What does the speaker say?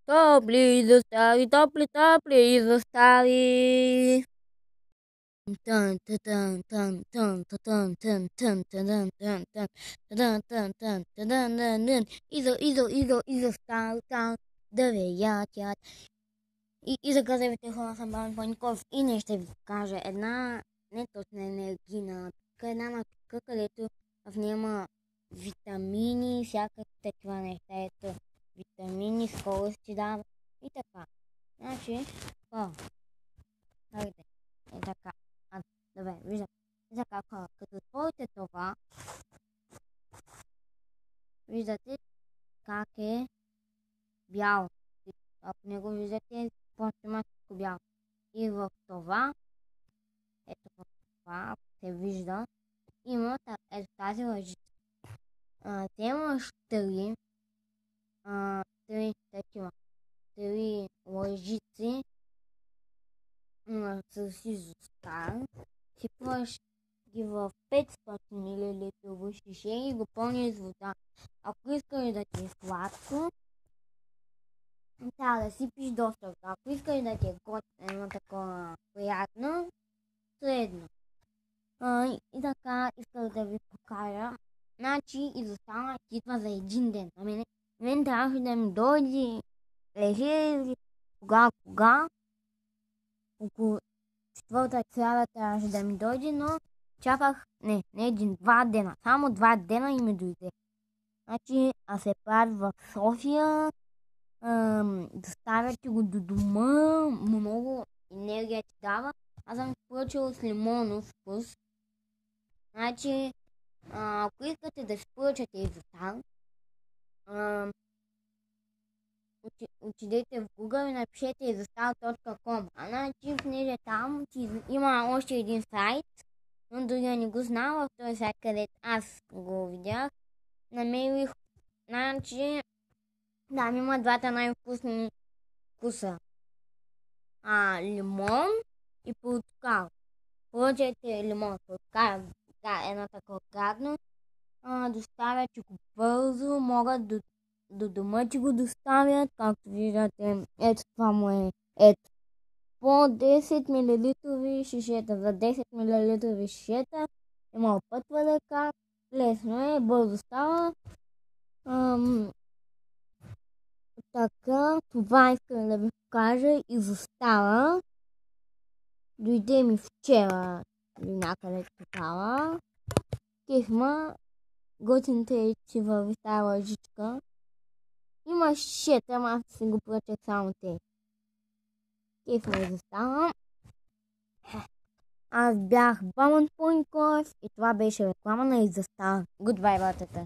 Топли изостави, топли изостави. Тан тан тан тан тан тан тан тан тан тан тан тан тан тан тан. Изостави там да веятят. И за газовите хора съм Бан Паньков и не ще ви кажа една не точно енергийна напитка, една напитка, където в нея има витамини, всякакви такива неща, ето витамини, скорост ти дава и така. Значи, хора, хайде, е така, добре, виждам, е така хора, като отворите това, виждате как е бял, ако не го виждате, просто има всичко бяло. И в това, ето в това, ако се вижда, има ето тази лъжица. Те имаш три такива, три лъжици с изостар. Сипваш ги в 500 мл шише и го пълниш с вода. Ако искаш да ти е сладко, трябва да сипиш доста вода. Ако искаш да ти е готино, такова приятно, средно. И така исках да ви покажа. Значи изостана идва за един ден. Мен трябваше да ми дойде лежи кога. Около четвърта сряда трябваше да ми дойде, но чаках не два дена. Само 2 дена и ми дойде. Значи, се прави в София. Доставят го до дома. Много енергия ти дава. Аз съм поръчала с лимонов вкус. Значи, ако искате да си поръчате изостар, отидете в Google и напишете изостар.com. Значи, понеже там има още един сайт, но дори не го знам, в този сайт, където аз го видях, намерих, значи, там има двата най-вкусни вкуса. Лимон и портокал. Поръчайте лимон, портокал, едно такова гадно. Доставят го бързо, могат до дома ти го доставят, както виждате. Ето това му е. Ето. По 10 мл шишета. За 10 мл шишета има опътва ръка. Лесно е, бързо става. Така, това искам да ви покажа. Изостава. Дойде ми вчера някъде тогава. Кехма. Готините е, че върви тази лъжичка. Има шишета, ама аз си го поръчах само те. Кехма изостава. Аз бях Бамън Пойнков и това беше реклама на изостава. Goodbye, батата.